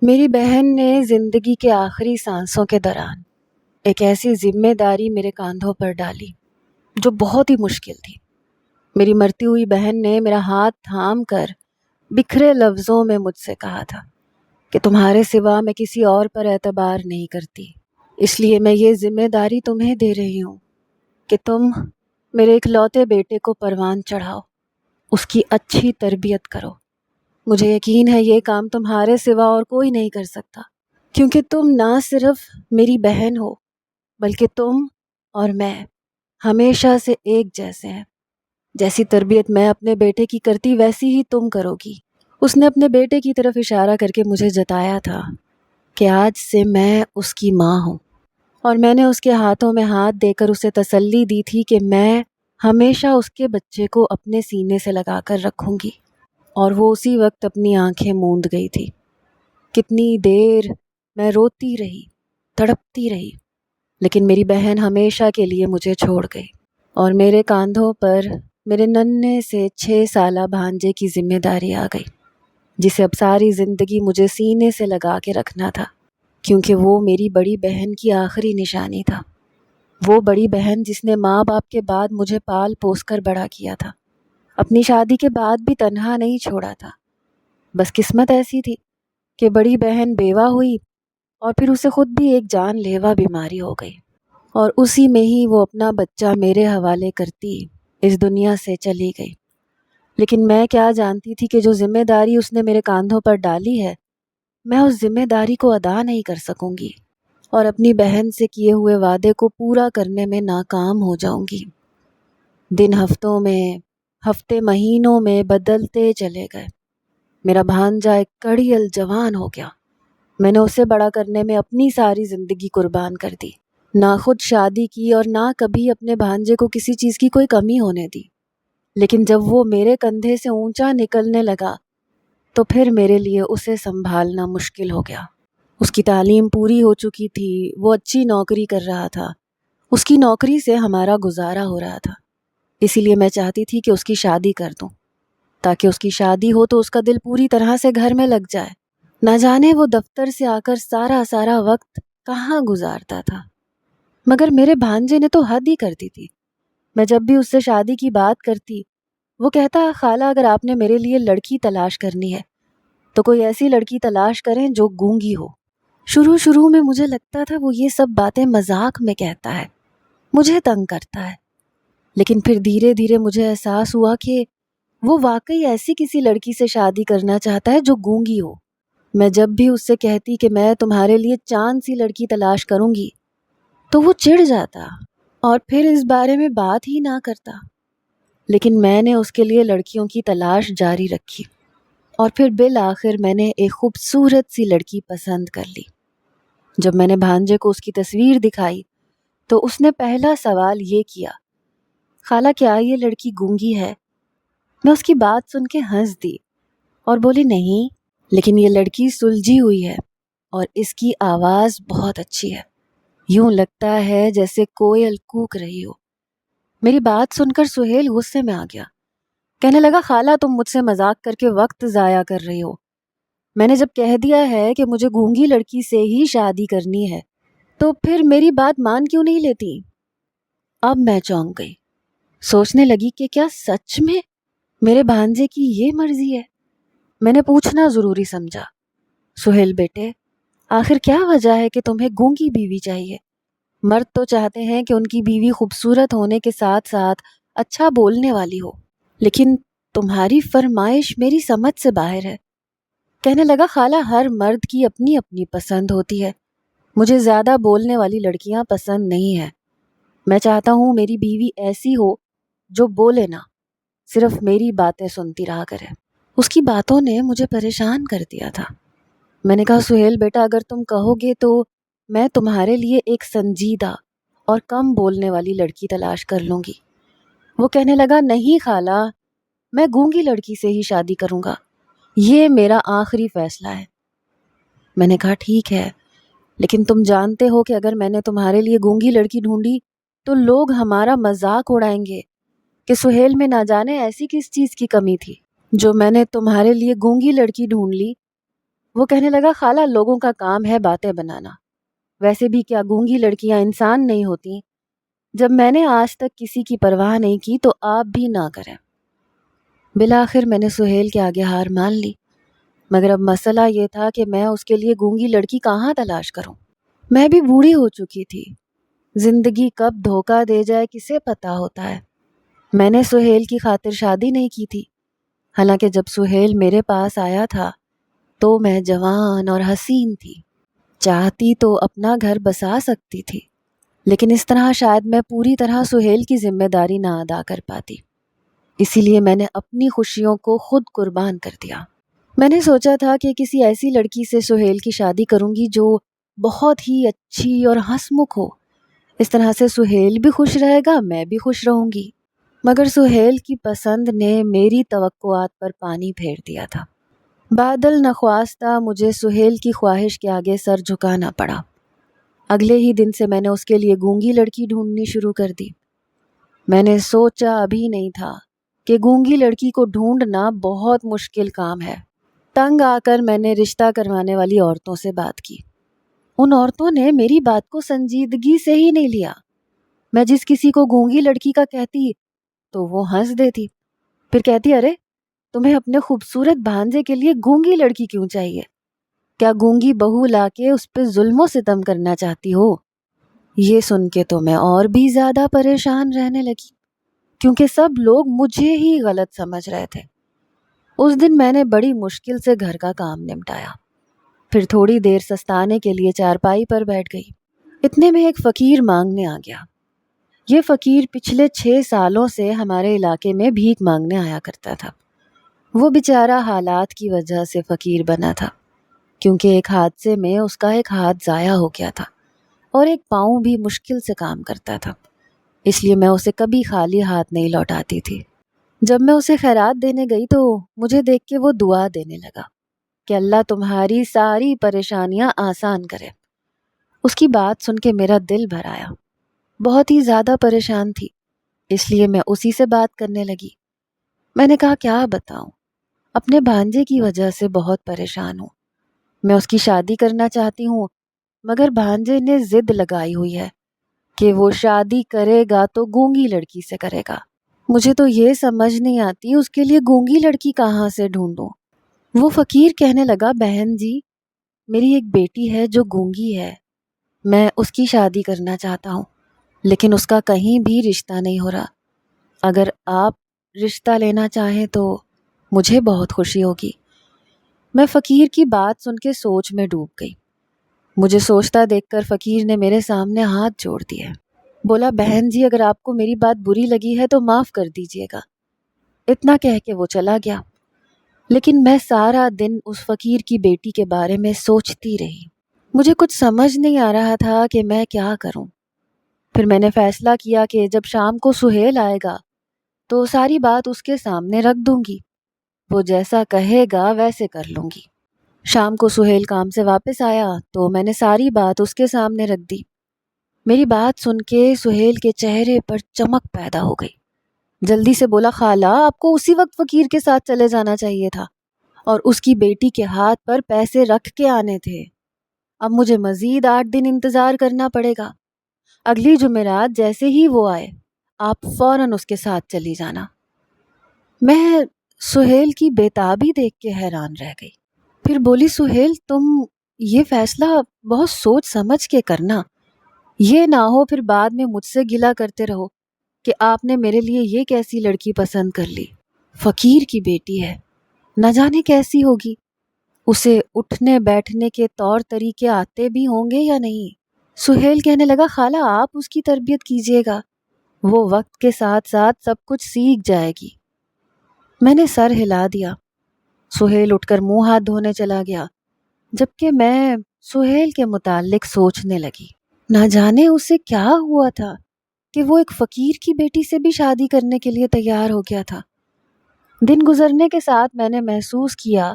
میری بہن نے زندگی کے آخری سانسوں کے دوران ایک ایسی ذمہ داری میرے کاندھوں پر ڈالی جو بہت ہی مشکل تھی۔ میری مرتی ہوئی بہن نے میرا ہاتھ تھام کر بکھرے لفظوں میں مجھ سے کہا تھا کہ تمہارے سوا میں کسی اور پر اعتبار نہیں کرتی، اس لیے میں یہ ذمہ داری تمہیں دے رہی ہوں کہ تم میرے اکلوتے بیٹے کو پروان چڑھاؤ، اس کی اچھی تربیت کرو۔ مجھے یقین ہے یہ کام تمہارے سوا اور کوئی نہیں کر سکتا، کیونکہ تم نہ صرف میری بہن ہو بلکہ تم اور میں ہمیشہ سے ایک جیسے ہیں۔ جیسی تربیت میں اپنے بیٹے کی کرتی ویسی ہی تم کرو گی۔ اس نے اپنے بیٹے کی طرف اشارہ کر کے مجھے جتایا تھا کہ آج سے میں اس کی ماں ہوں، اور میں نے اس کے ہاتھوں میں ہاتھ دے کر اسے تسلی دی تھی کہ میں ہمیشہ اس کے بچے کو اپنے سینے سے لگا کر رکھوں گی۔ اور وہ اسی وقت اپنی آنکھیں موند گئی تھی۔ کتنی دیر میں روتی رہی، تڑپتی رہی، لیکن میری بہن ہمیشہ کے لیے مجھے چھوڑ گئی، اور میرے کاندھوں پر میرے ننھے سے 6 سالہ بھانجے کی ذمہ داری آ گئی، جسے اب ساری زندگی مجھے سینے سے لگا کے رکھنا تھا، کیونکہ وہ میری بڑی بہن کی آخری نشانی تھا۔ وہ بڑی بہن جس نے ماں باپ کے بعد مجھے پال پوس کر بڑا کیا تھا، اپنی شادی کے بعد بھی تنہا نہیں چھوڑا تھا۔ بس قسمت ایسی تھی کہ بڑی بہن بیوہ ہوئی، اور پھر اسے خود بھی ایک جان لیوا بیماری ہو گئی، اور اسی میں ہی وہ اپنا بچہ میرے حوالے کرتی اس دنیا سے چلی گئی۔ لیکن میں کیا جانتی تھی کہ جو ذمہ داری اس نے میرے کاندھوں پر ڈالی ہے، میں اس ذمہ داری کو ادا نہیں کر سکوں گی، اور اپنی بہن سے کیے ہوئے وعدے کو پورا کرنے میں ناکام ہو جاؤں گی۔ دن ہفتوں میں، ہفتے مہینوں میں بدلتے چلے گئے۔ میرا بھانجا ایک کڑیل جوان ہو گیا۔ میں نے اسے بڑا کرنے میں اپنی ساری زندگی قربان کر دی، نہ خود شادی کی اور نہ کبھی اپنے بھانجے کو کسی چیز کی کوئی کمی ہونے دی۔ لیکن جب وہ میرے کندھے سے اونچا نکلنے لگا تو پھر میرے لیے اسے سنبھالنا مشکل ہو گیا۔ اس کی تعلیم پوری ہو چکی تھی، وہ اچھی نوکری کر رہا تھا، اس کی نوکری سے ہمارا گزارا ہو رہا تھا، اسی لیے میں چاہتی تھی کہ اس کی شادی کر دوں، تاکہ اس کی شادی ہو تو اس کا دل پوری طرح سے گھر میں لگ جائے۔ نہ جانے وہ دفتر سے آ کر سارا وقت کہاں گزارتا تھا، مگر میرے بھانجے نے تو حد ہی کر دی تھی۔ میں جب بھی اس سے شادی کی بات کرتی، وہ کہتا، خالہ اگر آپ نے میرے لیے لڑکی تلاش کرنی ہے تو کوئی ایسی لڑکی تلاش کریں جو گونگی ہو۔ شروع میں مجھے لگتا تھا وہ یہ سب باتیں مذاق میں کہتا ہے، مجھے تنگ کرتا ہے، لیکن پھر دھیرے دھیرے مجھے احساس ہوا کہ وہ واقعی ایسی کسی لڑکی سے شادی کرنا چاہتا ہے جو گونگی ہو۔ میں جب بھی اس سے کہتی کہ میں تمہارے لیے چاند سی لڑکی تلاش کروں گی تو وہ چڑ جاتا اور پھر اس بارے میں بات ہی نہ کرتا، لیکن میں نے اس کے لیے لڑکیوں کی تلاش جاری رکھی، اور پھر بالآخر میں نے ایک خوبصورت سی لڑکی پسند کر لی۔ جب میں نے بھانجے کو اس کی تصویر دکھائی تو اس نے پہلا سوال یہ کیا، خالہ کیا یہ لڑکی گونگی ہے؟ میں اس کی بات سن کے ہنس دی اور بولی، نہیں، لیکن یہ لڑکی سلجھی ہوئی ہے اور اس کی آواز بہت اچھی ہے، یوں لگتا ہے جیسے کوئل کوک رہی ہو۔ میری بات سن کر سہیل غصے میں آ گیا، کہنے لگا، خالہ تم مجھ سے مذاق کر کے وقت ضائع کر رہی ہو۔ میں نے جب کہہ دیا ہے کہ مجھے گونگی لڑکی سے ہی شادی کرنی ہے تو پھر میری بات مان کیوں نہیں لیتی؟ اب میں چونک گئی، سوچنے لگی کہ کیا سچ میں میرے بھانجے کی یہ مرضی ہے؟ میں نے پوچھنا ضروری سمجھا، سہیل بیٹے، آخر کیا وجہ ہے کہ تمہیں گونگی بیوی چاہیے؟ مرد تو چاہتے ہیں کہ ان کی بیوی خوبصورت ہونے کے ساتھ ساتھ اچھا بولنے والی ہو، لیکن تمہاری فرمائش میری سمجھ سے باہر ہے۔ کہنے لگا، خالہ ہر مرد کی اپنی اپنی پسند ہوتی ہے، مجھے زیادہ بولنے والی لڑکیاں پسند نہیں ہیں۔ میں چاہتا ہوں میری بیوی ایسی ہو جو بولے نہ، صرف میری باتیں سنتی رہا کرے۔ اس کی باتوں نے مجھے پریشان کر دیا تھا۔ میں نے کہا، سہیل بیٹا اگر تم کہو گے تو میں تمہارے لیے ایک سنجیدہ اور کم بولنے والی لڑکی تلاش کر لوں گی۔ وہ کہنے لگا، نہیں خالہ، میں گونگی لڑکی سے ہی شادی کروں گا، یہ میرا آخری فیصلہ ہے۔ میں نے کہا، ٹھیک ہے، لیکن تم جانتے ہو کہ اگر میں نے تمہارے لیے گونگی لڑکی ڈھونڈی تو لوگ ہمارا مذاق اڑائیں گے کہ سہیل میں نہ جانے ایسی کس چیز کی کمی تھی جو میں نے تمہارے لیے گونگی لڑکی ڈھونڈ لی۔ وہ کہنے لگا خالہ لوگوں کا کام ہے باتیں بنانا، ویسے بھی کیا گونگی لڑکیاں انسان نہیں ہوتی؟ جب میں نے آج تک کسی کی پرواہ نہیں کی تو آپ بھی نہ کریں۔ بالآخر میں نے سہیل کے آگے ہار مان لی، مگر اب مسئلہ یہ تھا کہ میں اس کے لیے گونگی لڑکی کہاں تلاش کروں؟ میں بھی بوڑھی ہو چکی تھی، زندگی کب دھوکہ دے جائے کسے پتا ہوتا ہے۔ میں نے سہیل کی خاطر شادی نہیں کی تھی، حالانکہ جب سہیل میرے پاس آیا تھا تو میں جوان اور حسین تھی، چاہتی تو اپنا گھر بسا سکتی تھی، لیکن اس طرح شاید میں پوری طرح سہیل کی ذمہ داری نہ ادا کر پاتی، اسی لیے میں نے اپنی خوشیوں کو خود قربان کر دیا۔ میں نے سوچا تھا کہ کسی ایسی لڑکی سے سہیل کی شادی کروں گی جو بہت ہی اچھی اور ہنسمکھ ہو، اس طرح سے سہیل بھی خوش رہے گا، میں بھی خوش رہوں گی۔ مگر سہیل کی پسند نے میری توقعات پر پانی پھیر دیا تھا۔ بادل نخواستہ مجھے سہیل کی خواہش کے آگے سر جھکانا پڑا۔ اگلے ہی دن سے میں نے اس کے لیے گونگی لڑکی ڈھونڈنی شروع کر دی۔ میں نے سوچا ابھی نہیں تھا کہ گونگی لڑکی کو ڈھونڈنا بہت مشکل کام ہے۔ تنگ آ کر میں نے رشتہ کروانے والی عورتوں سے بات کی۔ ان عورتوں نے میری بات کو سنجیدگی سے ہی نہیں لیا۔ میں جس کسی کو گونگی لڑکی کا کہتی تو وہ ہنس دیتی، پھر کہتی ارے تمہیں اپنے خوبصورت بھانجے کے لیے گونگی لڑکی کیوں چاہیے؟ کیا گونگی بہو لا کے اس پہ ظلم و ستم کرنا چاہتی ہو؟ یہ سن کے تو میں اور بھی زیادہ پریشان رہنے لگی، کیونکہ سب لوگ مجھے ہی غلط سمجھ رہے تھے۔ اس دن میں نے بڑی مشکل سے گھر کا کام نمٹایا، پھر تھوڑی دیر سستانے کے لیے چارپائی پر بیٹھ گئی۔ اتنے میں ایک فقیر مانگنے آ گیا۔ یہ فقیر پچھلے 6 سالوں سے ہمارے علاقے میں بھیک مانگنے آیا کرتا تھا۔ وہ بیچارہ حالات کی وجہ سے فقیر بنا تھا، کیونکہ ایک حادثے میں اس کا ایک ہاتھ ضائع ہو گیا تھا اور ایک پاؤں بھی مشکل سے کام کرتا تھا، اس لیے میں اسے کبھی خالی ہاتھ نہیں لوٹاتی تھی۔ جب میں اسے خیرات دینے گئی تو مجھے دیکھ کے وہ دعا دینے لگا کہ اللہ تمہاری ساری پریشانیاں آسان کرے۔ اس کی بات سن کے میرا دل بھر آیا، بہت ہی زیادہ پریشان تھی، اس لیے میں اسی سے بات کرنے لگی۔ میں نے کہا کیا بتاؤں، اپنے بھانجے کی وجہ سے بہت پریشان ہوں۔ میں اس کی شادی کرنا چاہتی ہوں، مگر بھانجے نے ضد لگائی ہوئی ہے کہ وہ شادی کرے گا تو گونگی لڑکی سے کرے گا۔ مجھے تو یہ سمجھ نہیں آتی اس کے لیے گونگی لڑکی کہاں سے ڈھونڈوں۔ وہ فقیر کہنے لگا بہن جی، میری ایک بیٹی ہے جو گونگی ہے، میں اس کی شادی کرنا چاہتا ہوں، لیکن اس کا کہیں بھی رشتہ نہیں ہو رہا۔ اگر آپ رشتہ لینا چاہیں تو مجھے بہت خوشی ہوگی۔ میں فقیر کی بات سن کے سوچ میں ڈوب گئی۔ مجھے سوچتا دیکھ کر فقیر نے میرے سامنے ہاتھ جوڑ دیے، بولا بہن جی اگر آپ کو میری بات بری لگی ہے تو معاف کر دیجیے گا۔ اتنا کہہ کے وہ چلا گیا، لیکن میں سارا دن اس فقیر کی بیٹی کے بارے میں سوچتی رہی۔ مجھے کچھ سمجھ نہیں آ رہا تھا کہ میں کیا کروں۔ پھر میں نے فیصلہ کیا کہ جب شام کو سہیل آئے گا تو ساری بات اس کے سامنے رکھ دوں گی، وہ جیسا کہے گا ویسے کر لوں گی۔ شام کو سہیل کام سے واپس آیا تو میں نے ساری بات اس کے سامنے رکھ دی۔ میری بات سن کے سہیل کے چہرے پر چمک پیدا ہو گئی، جلدی سے بولا خالہ آپ کو اسی وقت فقیر کے ساتھ چلے جانا چاہیے تھا اور اس کی بیٹی کے ہاتھ پر پیسے رکھ کے آنے تھے۔ اب مجھے مزید 8 دن انتظار کرنا پڑے گا۔ اگلی جمعرات جیسے ہی وہ آئے آپ فوراً اس کے ساتھ چلی جانا۔ میں سہیل کی بےتابی دیکھ کے حیران رہ گئی، پھر بولی سہیل تم یہ فیصلہ بہت سوچ سمجھ کے کرنا، یہ نہ ہو پھر بعد میں مجھ سے گلہ کرتے رہو کہ آپ نے میرے لیے یہ کیسی لڑکی پسند کر لی، فقیر کی بیٹی ہے، نہ جانے کیسی ہوگی، اسے اٹھنے بیٹھنے کے طور طریقے آتے بھی ہوں گے یا نہیں۔ سہیل کہنے لگا خالہ آپ اس کی تربیت کیجیے گا، وہ وقت کے ساتھ ساتھ سب کچھ سیکھ جائے گی۔ میں نے سر ہلا دیا۔ سہیل اٹھ کر منہ ہاتھ دھونے چلا گیا، جبکہ میں سہیل کے متعلق سوچنے لگی۔ نہ جانے اسے کیا ہوا تھا کہ وہ ایک فقیر کی بیٹی سے بھی شادی کرنے کے لیے تیار ہو گیا تھا۔ دن گزرنے کے ساتھ میں نے محسوس کیا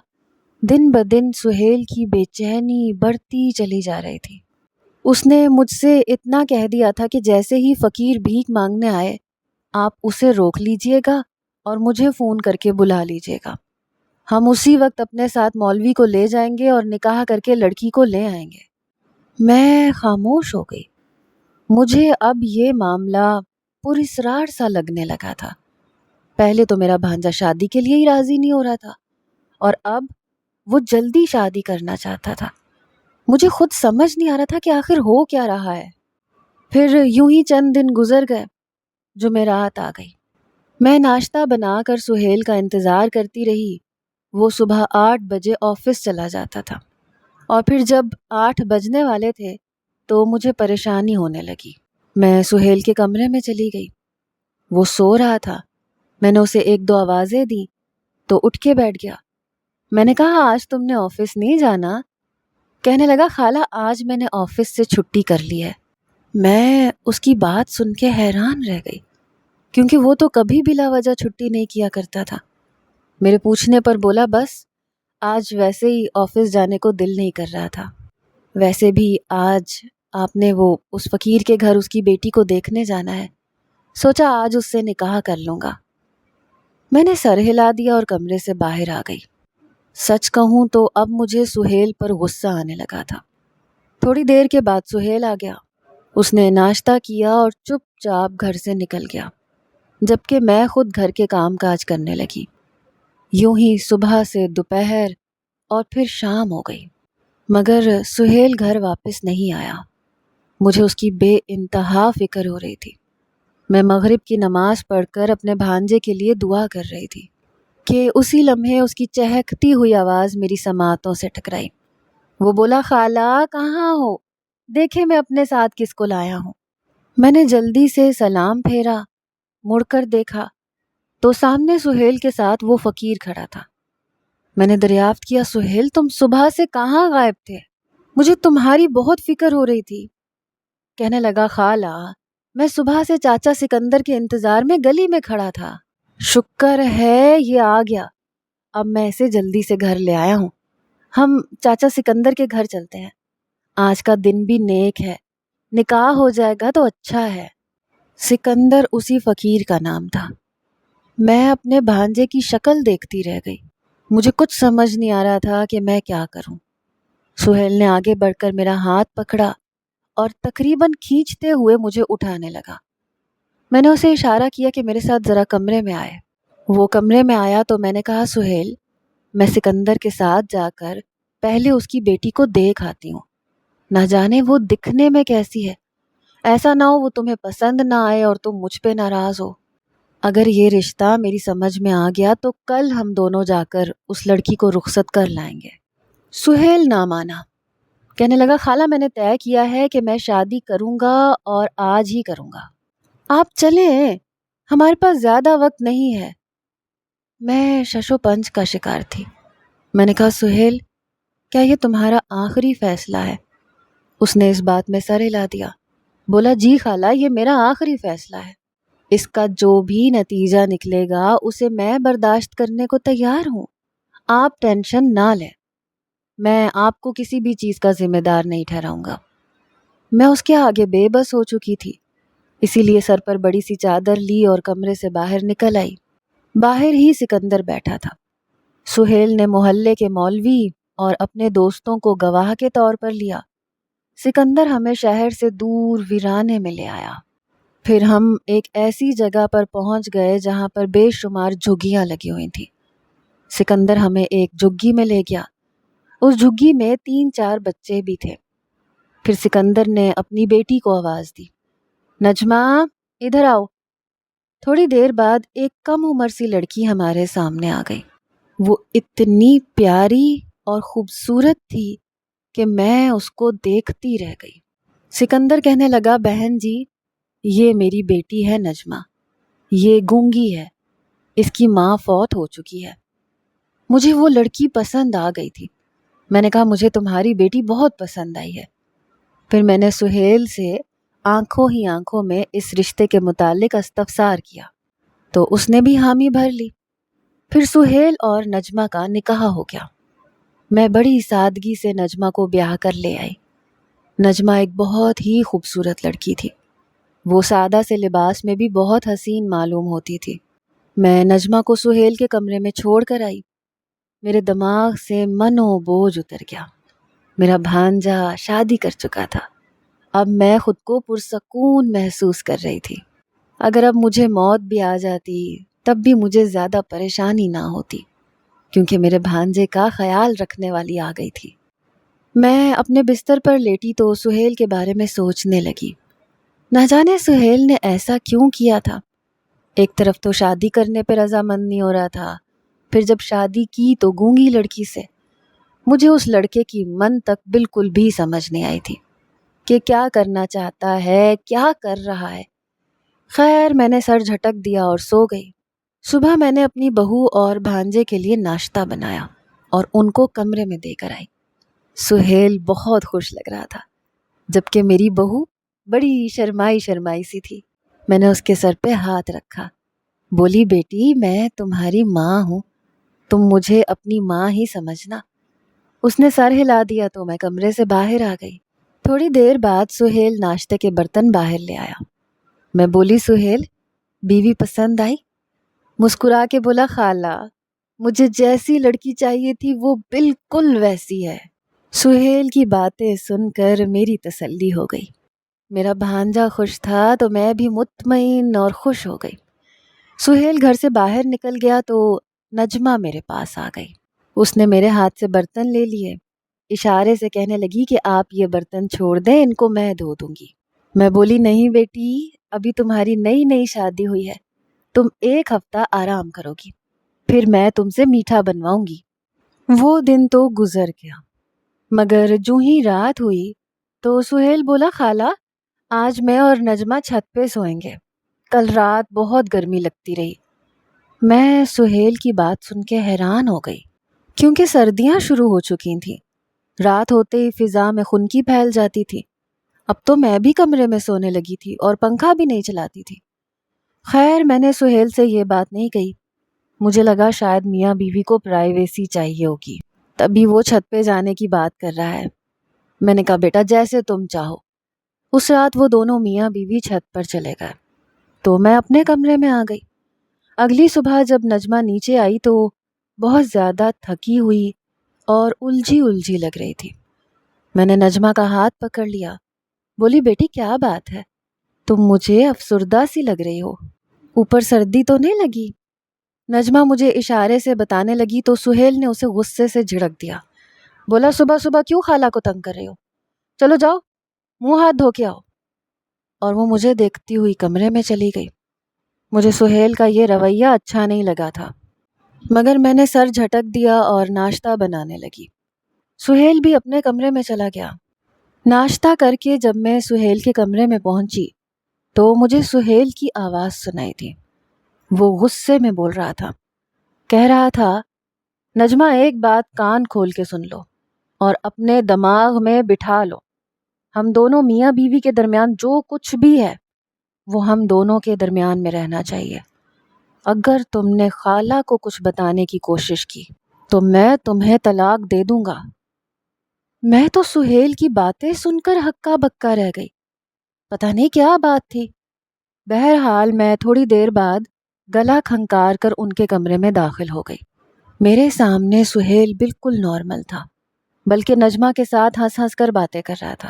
دن بدن سہیل کی بے چینی بڑھتی چلی جا رہی تھی۔ اس نے مجھ سے اتنا کہہ دیا تھا کہ جیسے ہی فقیر بھیک مانگنے آئے آپ اسے روک لیجئے گا اور مجھے فون کر کے بلا لیجئے گا۔ ہم اسی وقت اپنے ساتھ مولوی کو لے جائیں گے اور نکاح کر کے لڑکی کو لے آئیں گے۔ میں خاموش ہو گئی۔ مجھے اب یہ معاملہ پراسرار سا لگنے لگا تھا۔ پہلے تو میرا بھانجا شادی کے لیے ہی راضی نہیں ہو رہا تھا، اور اب وہ جلدی شادی کرنا چاہتا تھا۔ مجھے خود سمجھ نہیں آ رہا تھا کہ آخر ہو کیا رہا ہے۔ پھر یوں ہی چند دن گزر گئے، جمعرات آ گئی۔ میں ناشتہ بنا کر سہیل کا انتظار کرتی رہی۔ وہ صبح 8 بجے آفس چلا جاتا تھا، اور پھر جب 8 بجنے والے تھے تو مجھے پریشانی ہونے لگی۔ میں سہیل کے کمرے میں چلی گئی۔ وہ سو رہا تھا۔ میں نے اسے 1-2 آوازیں دی تو اٹھ کے بیٹھ گیا۔ میں نے کہا آج تم نے آفس نہیں جانا؟ کہنے لگا خالہ آج میں نے آفس سے چھٹی کر لی ہے۔ میں اس کی بات سن کے حیران رہ گئی، کیونکہ وہ تو کبھی بلا وجہ چھٹی نہیں کیا کرتا تھا۔ میرے پوچھنے پر بولا بس آج ویسے ہی آفس جانے کو دل نہیں کر رہا تھا۔ ویسے بھی آج آپ نے وہ اس فقیر کے گھر اس کی بیٹی کو دیکھنے جانا ہے، سوچا آج اس سے نکاح کر لوں گا۔ میں نے سر ہلا دیا اور کمرے سے باہر آ گئی۔ سچ کہوں تو اب مجھے سہیل پر غصہ آنے لگا تھا۔ تھوڑی دیر کے بعد سہیل آ گیا۔ اس نے ناشتہ کیا اور چپ چاپ گھر سے نکل گیا، جبکہ میں خود گھر کے کام کاج کرنے لگی۔ یوں ہی صبح سے دوپہر اور پھر شام ہو گئی، مگر سہیل گھر واپس نہیں آیا۔ مجھے اس کی بے انتہا فکر ہو رہی تھی۔ میں مغرب کی نماز پڑھ کر اپنے بھانجے کے لیے دعا کر رہی تھی کہ اسی لمحے اس کی چہکتی ہوئی آواز میری سماعتوں سے ٹکرائی۔ وہ بولا خالہ کہاں ہو؟ دیکھے میں اپنے ساتھ کس کو لایا ہوں۔ میں نے جلدی سے سلام پھیرا، مڑ کر دیکھا تو سامنے سہیل کے ساتھ وہ فقیر کھڑا تھا۔ میں نے دریافت کیا سہیل تم صبح سے کہاں غائب تھے؟ مجھے تمہاری بہت فکر ہو رہی تھی۔ کہنے لگا خالہ میں صبح سے چاچا سکندر کے انتظار میں گلی میں کھڑا تھا۔ شکر ہے یہ آ گیا، اب میں اسے جلدی سے گھر لے آیا ہوں۔ ہم چاچا سکندر کے گھر چلتے ہیں، آج کا دن بھی نیک ہے، نکاح ہو جائے گا تو اچھا ہے۔ سکندر اسی فقیر کا نام تھا۔ میں اپنے بھانجے کی شکل دیکھتی رہ گئی۔ مجھے کچھ سمجھ نہیں آ رہا تھا کہ میں کیا کروں۔ سہیل نے آگے بڑھ کر میرا ہاتھ پکڑا اور تقریباً کھینچتے ہوئے مجھے اٹھانے لگا۔ میں نے اسے اشارہ کیا کہ میرے ساتھ ذرا کمرے میں آئے۔ وہ کمرے میں آیا تو میں نے کہا سہیل میں سکندر کے ساتھ جا کر پہلے اس کی بیٹی کو دیکھ آتی ہوں، نہ جانے وہ دکھنے میں کیسی ہے، ایسا نہ ہو وہ تمہیں پسند نہ آئے اور تم مجھ پہ ناراض ہو۔ اگر یہ رشتہ میری سمجھ میں آ گیا تو کل ہم دونوں جا کر اس لڑکی کو رخصت کر لائیں گے۔ سہیل نہ مانا، کہنے لگا خالہ میں نے طے کیا ہے کہ میں شادی کروں گا اور آج ہی کروں گا، آپ چلیں ہمارے پاس زیادہ وقت نہیں ہے۔ میں شش و پنج کا شکار تھی۔ میں نے کہا سہیل کیا یہ تمہارا آخری فیصلہ ہے؟ اس نے اس بات میں سر ہلا دیا، بولا جی خالہ یہ میرا آخری فیصلہ ہے، اس کا جو بھی نتیجہ نکلے گا اسے میں برداشت کرنے کو تیار ہوں، آپ ٹینشن نہ لیں، میں آپ کو کسی بھی چیز کا ذمہ دار نہیں ٹھہراؤں گا۔ میں اس کے آگے بے بس ہو چکی تھی، اسی لیے سر پر بڑی سی چادر لی اور کمرے سے باہر نکل آئی۔ باہر ہی سکندر بیٹھا تھا۔ سہیل نے محلے کے مولوی اور اپنے دوستوں کو گواہ کے طور پر لیا۔ سکندر ہمیں شہر سے دور ویرانے میں لے آیا۔ پھر ہم ایک ایسی جگہ پر پہنچ گئے جہاں پر بے شمار جھگیاں لگی ہوئی تھیں۔ سکندر ہمیں ایک جھگی میں لے گیا۔ اس جھگی میں 3-4 بچے بھی تھے۔ پھر سکندر نے اپنی بیٹی کو آواز دی، نجمہ ادھر آؤ۔ تھوڑی دیر بعد ایک کم عمر سی لڑکی ہمارے سامنے آ گئی۔ وہ اتنی پیاری اور خوبصورت تھی کہ میں اس کو دیکھتی رہ گئی۔ سکندر کہنے لگا بہن جی یہ میری بیٹی ہے نجمہ، یہ گونگی ہے، اس کی ماں فوت ہو چکی ہے۔ مجھے وہ لڑکی پسند آ گئی تھی۔ میں نے کہا مجھے تمہاری بیٹی بہت پسند آئی ہے۔ پھر میں نے سہیل سے آنکھوں ہی آنکھوں میں اس رشتے کے متعلق استفسار کیا تو اس نے بھی حامی بھر لی۔ پھر سہیل اور نجمہ کا نکاح ہو گیا۔ میں بڑی سادگی سے نجمہ کو بیاہ کر لے آئی۔ نجمہ ایک بہت ہی خوبصورت لڑکی تھی۔ وہ سادہ سے لباس میں بھی بہت حسین معلوم ہوتی تھی۔ میں نجمہ کو سہیل کے کمرے میں چھوڑ کر آئی۔ میرے دماغ سے من و بوجھ اتر گیا۔ میرا بھانجا شادی کر چکا تھا۔ اب میں خود کو پرسکون محسوس کر رہی تھی۔ اگر اب مجھے موت بھی آ جاتی تب بھی مجھے زیادہ پریشانی نہ ہوتی، کیونکہ میرے بھانجے کا خیال رکھنے والی آ گئی تھی۔ میں اپنے بستر پر لیٹی تو سہیل کے بارے میں سوچنے لگی۔ نہ جانے سہیل نے ایسا کیوں کیا تھا۔ ایک طرف تو شادی کرنے پہ رضامند نہیں ہو رہا تھا، پھر جب شادی کی تو گونگی لڑکی سے۔ مجھے اس لڑکے کی من تک بالکل بھی سمجھ نہیں آئی تھی کہ کیا کرنا چاہتا ہے، کیا کر رہا ہے۔ خیر میں نے سر جھٹک دیا اور سو گئی۔ صبح میں نے اپنی بہو اور بھانجے کے لیے ناشتہ بنایا اور ان کو کمرے میں دے کر آئی۔ سہیل بہت خوش لگ رہا تھا، جبکہ میری بہو بڑی شرمائی شرمائی سی تھی۔ میں نے اس کے سر پہ ہاتھ رکھا، بولی بیٹی میں تمہاری ماں ہوں، تم مجھے اپنی ماں ہی سمجھنا۔ اس نے سر ہلا دیا تو میں کمرے سے باہر آ گئی۔ تھوڑی دیر بعد سہیل ناشتے کے برتن باہر لے آیا۔ میں بولی سہیل بیوی پسند آئی؟ مسکرا کے بولا خالہ مجھے جیسی لڑکی چاہیے تھی وہ بالکل ویسی ہے۔ سہیل کی باتیں سن کر میری تسلی ہو گئی۔ میرا بھانجا خوش تھا تو میں بھی مطمئن اور خوش ہو گئی۔ سہیل گھر سے باہر نکل گیا تو نجمہ میرے پاس آ گئی۔ اس نے میرے ہاتھ سے برتن لے لیے، اشارے سے کہنے لگی کہ آپ یہ برتن چھوڑ دیں، ان کو میں دھو دوں گی۔ میں بولی نہیں بیٹی، ابھی تمہاری نئی شادی ہوئی ہے، تم 1 ہفتہ آرام کرو گی، پھر میں تم سے میٹھا بنواؤں گی۔ وہ دن تو گزر گیا، مگر جو ہی رات ہوئی تو سہیل بولا خالہ آج میں اور نجمہ چھت پہ سوئیں گے، کل رات بہت گرمی لگتی رہی۔ میں سہیل کی بات سن کے حیران ہو گئی، کیونکہ سردیاں شروع ہو چکی تھیں۔ رات ہوتے ہی فضا میں خنکی پھیل جاتی تھی۔ اب تو میں بھی کمرے میں سونے لگی تھی اور پنکھا بھی نہیں چلاتی تھی۔ خیر میں نے سہیل سے یہ بات نہیں کہی، مجھے لگا شاید میاں بیوی کو پرائیویسی چاہیے ہوگی، تبھی وہ چھت پہ جانے کی بات کر رہا ہے۔ میں نے کہا بیٹا جیسے تم چاہو۔ اس رات وہ دونوں میاں بیوی چھت پر چلے گئے تو میں اپنے کمرے میں آ گئی۔ اگلی صبح جب نجمہ نیچے آئی تو بہت زیادہ تھکی ہوئی اور الجھی لگ رہی تھی۔ میں نے نجمہ کا ہاتھ پکڑ لیا، بولی بیٹی کیا بات ہے، تم مجھے افسردہ سی لگ رہی ہو، اوپر سردی تو نہیں لگی؟ نجمہ مجھے اشارے سے بتانے لگی تو سہیل نے اسے غصے سے جھڑک دیا، بولا صبح صبح کیوں خالہ کو تنگ کر رہے ہو، چلو جاؤ منہ ہاتھ دھو کے آؤ۔ اور وہ مجھے دیکھتی ہوئی کمرے میں چلی گئی۔ مجھے سہیل کا یہ رویہ اچھا نہیں لگا تھا، مگر میں نے سر جھٹک دیا اور ناشتہ بنانے لگی۔ سہیل بھی اپنے کمرے میں چلا گیا۔ ناشتہ کر کے جب میں سہیل کے کمرے میں پہنچی تو مجھے سہیل کی آواز سنائی تھی۔ وہ غصے میں بول رہا تھا، کہہ رہا تھا نجمہ ایک بات کان کھول کے سن لو اور اپنے دماغ میں بٹھا لو، ہم دونوں میاں بیوی کے درمیان جو کچھ بھی ہے وہ ہم دونوں کے درمیان میں رہنا چاہیے۔ اگر تم نے خالہ کو کچھ بتانے کی کوشش کی تو میں تمہیں طلاق دے دوں گا۔ میں تو سہیل کی باتیں سن کر ہکا بکا رہ گئی، پتہ نہیں کیا بات تھی۔ بہرحال میں تھوڑی دیر بعد گلا کھنکار کر ان کے کمرے میں داخل ہو گئی۔ میرے سامنے سہیل بالکل نارمل تھا، بلکہ نجمہ کے ساتھ ہنس ہنس کر باتیں کر رہا تھا،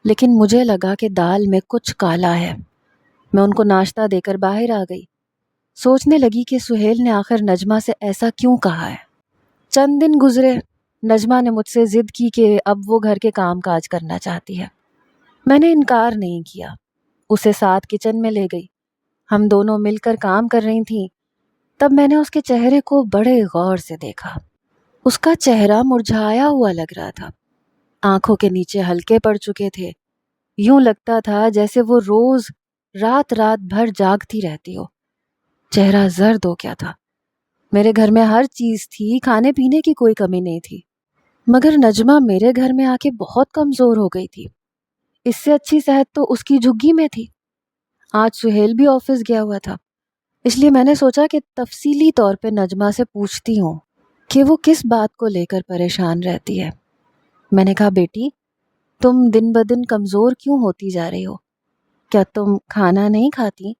لیکن مجھے لگا کہ دال میں کچھ کالا ہے۔ میں ان کو ناشتہ دے کر باہر آ گئی، سوچنے لگی کہ سہیل نے آخر نجمہ سے ایسا کیوں کہا ہے۔ چند دن گزرے، نجمہ نے مجھ سے ضد کی کہ اب وہ گھر کے کام کاج کرنا چاہتی ہے۔ میں نے انکار نہیں کیا، اسے ساتھ کچن میں لے گئی، ہم دونوں مل کر کام کر رہی تھیں۔ تب میں نے اس کے چہرے کو بڑے غور سے دیکھا۔ اس کا چہرہ مرجھایا ہوا لگ رہا تھا، آنکھوں کے نیچے ہلکے پڑ چکے تھے، یوں لگتا تھا جیسے وہ روز رات بھر جاگتی رہتی ہو۔ چہرہ زرد ہو گیا تھا۔ میرے گھر میں ہر چیز تھی، کھانے پینے کی کوئی کمی نہیں تھی، مگر نجمہ میرے گھر میں آ کے بہت کمزور ہو گئی تھی۔ اس سے اچھی صحت تو اس کی جھگی میں تھی۔ آج سہیل بھی آفس گیا ہوا تھا، اس لیے میں نے سوچا کہ تفصیلی طور پہ نجمہ سے پوچھتی ہوں کہ وہ کس بات کو لے کر پریشان رہتی ہے۔ میں نے کہا بیٹی تم دن بدن کمزور کیوں ہوتی جا رہی ہو، کیا تم کھانا نہیں کھاتی؟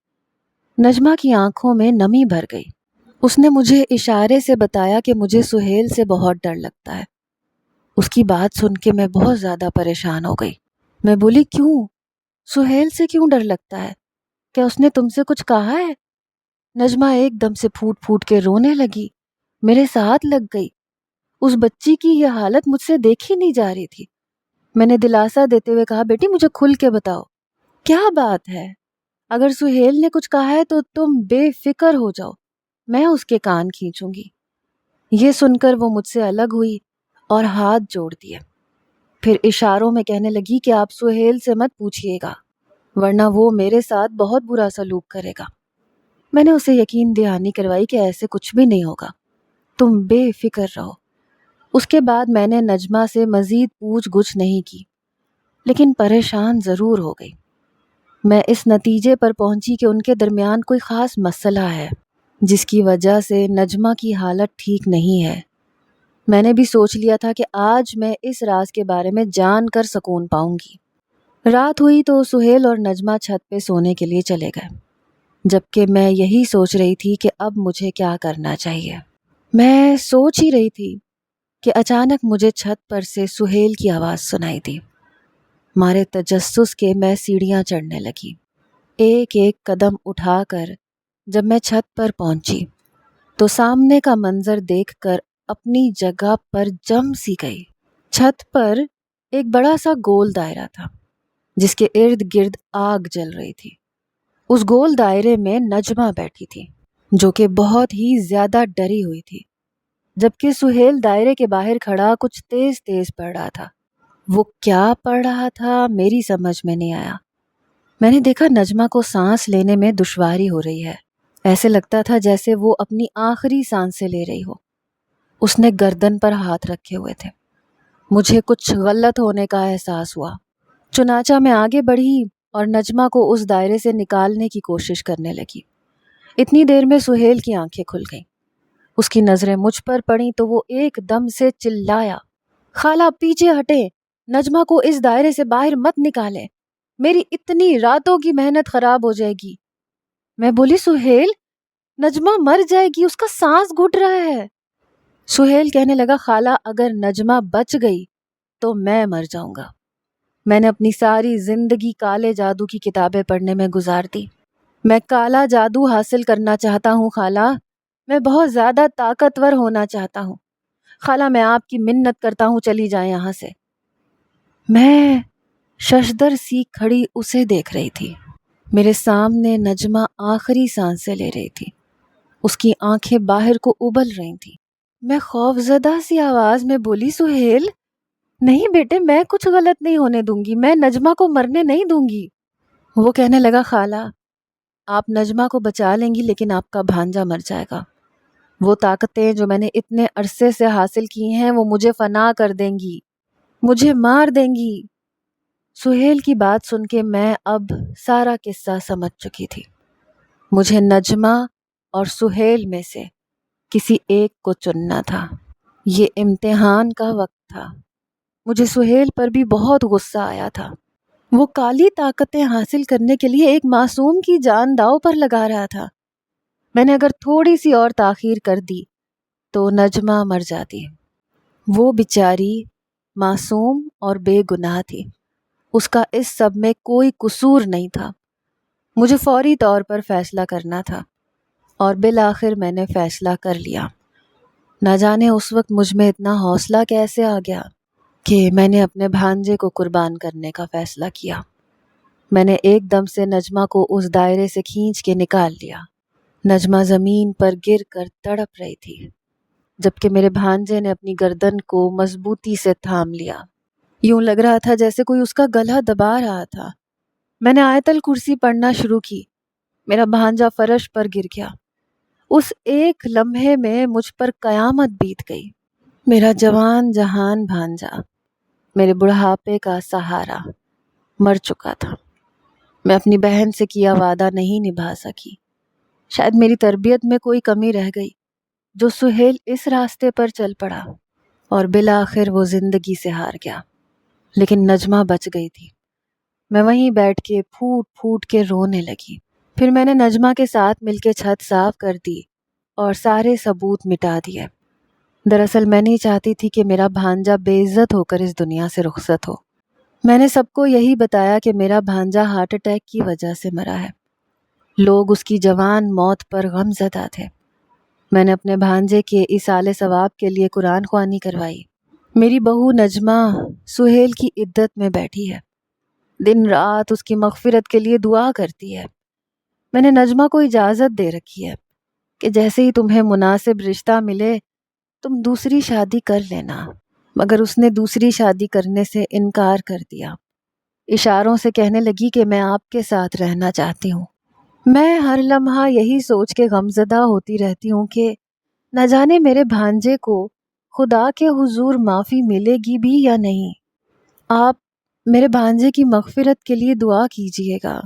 نجمہ کی آنکھوں میں نمی بھر گئی، اس نے مجھے اشارے سے بتایا کہ مجھے سہیل سے بہت ڈر لگتا ہے۔ اس کی بات سن کے میں بہت زیادہ پریشان ہو گئی۔ میں بولی کیوں؟ سہیل سے کیوں ڈر لگتا ہے؟ کیا اس نے تم سے کچھ کہا ہے؟ نجمہ ایک دم سے پھوٹ پھوٹ کے رونے لگی، میرے ساتھ لگ گئی۔ اس بچی کی یہ حالت مجھ سے دیکھی نہیں جا رہی تھی۔ میں نے دلاسا دیتے ہوئے کہا بیٹی مجھے کھل کے بتاؤ کیا بات ہے؟ اگر سہیل نے کچھ کہا ہے تو تم بے فکر ہو جاؤ، میں اس کے کان کھینچوں گی۔ یہ سن کر وہ مجھ سے الگ ہوئی اور ہاتھ جوڑ دیے، پھر اشاروں میں کہنے لگی کہ آپ سہیل سے مت پوچھئے گا ورنہ وہ میرے ساتھ بہت برا سلوک کرے گا۔ میں نے اسے یقین دہانی کروائی کہ ایسے کچھ بھی نہیں ہوگا، تم بے فکر رہو۔ اس کے بعد میں نے نجمہ سے مزید پوچھ گچھ نہیں کی، لیکن پریشان ضرور ہو گئی۔ میں اس نتیجے پر پہنچی کہ ان کے درمیان کوئی خاص مسئلہ ہے جس کی وجہ سے نجمہ کی حالت ٹھیک نہیں ہے۔ میں نے بھی سوچ لیا تھا کہ آج میں اس راز کے بارے میں جان کر سکون پاؤں گی۔ رات ہوئی تو سہیل اور نجمہ چھت پہ سونے کے لیے چلے گئے، جبکہ میں یہی سوچ رہی تھی کہ اب مجھے کیا کرنا چاہیے۔ میں سوچ ہی رہی تھی کہ اچانک مجھے چھت پر سے سہیل کی آواز سنائی دی۔ مارے تجسس کے میں سیڑھیاں چڑھنے لگی۔ ایک ایک قدم اٹھا کر جب میں چھت پر پہنچی تو سامنے کا منظر دیکھ کر اپنی جگہ پر جم سی گئی۔ چھت پر ایک بڑا سا گول دائرہ تھا جس کے ارد گرد آگ جل رہی تھی۔ اس گول دائرے میں نجمہ بیٹھی تھی جو کہ بہت ہی زیادہ ڈری ہوئی تھی، جبکہ سہیل دائرے کے باہر کھڑا کچھ تیز تیز پڑھ رہا تھا۔ وہ کیا پڑھ رہا تھا میری سمجھ میں نہیں آیا۔ میں نے دیکھا نجمہ کو سانس لینے میں دشواری ہو رہی ہے، ایسے لگتا تھا جیسے وہ اپنی آخری سانسیں لے رہی ہو۔ اس نے گردن پر ہاتھ رکھے ہوئے تھے۔ مجھے کچھ غلط ہونے کا احساس ہوا، چنانچہ میں آگے بڑھی اور نجمہ کو اس دائرے سے نکالنے کی کوشش کرنے لگی۔ اتنی دیر میں سہیل کی آنکھیں کھل گئیں۔ اس کی نظریں مجھ پر پڑیں تو وہ ایک دم سے چلایا، خالہ پیچھے ہٹیں، نجمہ کو اس دائرے سے باہر مت نکالیں، میری اتنی راتوں کی محنت خراب ہو جائے گی۔ میں بولی سہیل نجمہ مر جائے گی، اس کا سانس گھٹ رہا ہے۔ سہیل کہنے لگا خالہ اگر نجمہ بچ گئی تو میں مر جاؤں گا۔ میں نے اپنی ساری زندگی کالے جادو کی کتابیں پڑھنے میں گزار دی۔ میں کالا جادو حاصل کرنا چاہتا ہوں خالہ، میں بہت زیادہ طاقتور ہونا چاہتا ہوں خالہ، میں آپ کی منت کرتا ہوں چلی جائیں یہاں سے۔ میں ششدر سی کھڑی اسے دیکھ رہی تھی۔ میرے سامنے نجمہ آخری سانسیں لے رہی تھی، اس کی آنکھیں باہر کو ابل رہی تھیں۔ میں خوفزدہ سی آواز میں بولی سہیل نہیں بیٹے، میں کچھ غلط نہیں ہونے دوں گی، میں نجمہ کو مرنے نہیں دوں گی۔ وہ کہنے لگا خالہ آپ نجمہ کو بچا لیں گی لیکن آپ کا بھانجا مر جائے گا۔ وہ طاقتیں جو میں نے اتنے عرصے سے حاصل کی ہیں وہ مجھے فنا کر دیں گی، مجھے مار دیں گی۔ سہیل کی بات سن کے میں اب سارا قصہ سمجھ چکی تھی۔ مجھے نجمہ اور سہیل میں سے کسی ایک کو چننا تھا۔ یہ امتحان کا وقت تھا۔ مجھے سہیل پر بھی بہت غصہ آیا تھا۔ وہ کالی طاقتیں حاصل کرنے کے لیے ایک معصوم کی جان داؤ پر لگا رہا تھا۔ میں نے اگر تھوڑی سی اور تاخیر کر دی تو نجمہ مر جاتی۔ وہ بیچاری معصوم اور بے گناہ تھی، اس کا اس سب میں کوئی قصور نہیں تھا۔ مجھے فوری طور پر فیصلہ کرنا تھا اور بالآخر میں نے فیصلہ کر لیا۔ نہ جانے اس وقت مجھ میں اتنا حوصلہ کیسے آ گیا کہ میں نے اپنے بھانجے کو قربان کرنے کا فیصلہ کیا۔ میں نے ایک دم سے نجمہ کو اس دائرے سے کھینچ کے نکال لیا۔ نجمہ زمین پر گر کر تڑپ رہی تھی، جبکہ میرے بھانجے نے اپنی گردن کو مضبوطی سے تھام لیا۔ یوں لگ رہا تھا جیسے کوئی اس کا گلا دبا رہا تھا۔ میں نے آیت الکرسی پڑھنا شروع کی۔ میرا بھانجا فرش پر گر گیا۔ اس ایک لمحے میں مجھ پر قیامت بیت گئی۔ میرا جوان جہان بھانجا، میرے بڑھاپے کا سہارا، مر چکا تھا۔ میں اپنی بہن سے کیا وعدہ نہیں نبھا سکی۔ شاید میری تربیت میں کوئی کمی رہ گئی جو سہیل اس راستے پر چل پڑا اور بالآخر وہ زندگی سے ہار گیا، لیکن نجمہ بچ گئی تھی۔ میں وہیں بیٹھ کے پھوٹ پھوٹ کے رونے لگی۔ پھر میں نے نجمہ کے ساتھ مل کے چھت صاف کر دی اور سارے ثبوت مٹا دیے۔ دراصل میں نہیں چاہتی تھی کہ میرا بھانجا بے عزت ہو کر اس دنیا سے رخصت ہو۔ میں نے سب کو یہی بتایا کہ میرا بھانجا ہارٹ اٹیک کی وجہ سے مرا ہے۔ لوگ اس کی جوان موت پر غم زدہ تھے۔ میں نے اپنے بھانجے کے ایصال ثواب کے لیے قرآن خوانی کروائی۔ میری بہو نجمہ سہیل کی عدت میں بیٹھی ہے، دن رات اس کی مغفرت کے لیے دعا کرتی ہے۔ میں نے نجمہ کو اجازت دے رکھی ہے کہ جیسے ہی تمہیں مناسب رشتہ ملے تم دوسری شادی کر لینا، مگر اس نے دوسری شادی کرنے سے انکار کر دیا۔ اشاروں سے کہنے لگی کہ میں آپ کے ساتھ رہنا چاہتی ہوں۔ میں ہر لمحہ یہی سوچ کے غمزدہ ہوتی رہتی ہوں کہ نہ جانے میرے بھانجے کو خدا کے حضور معافی ملے گی بھی یا نہیں۔ آپ میرے بھانجے کی مغفرت کے لیے دعا کیجیے گا۔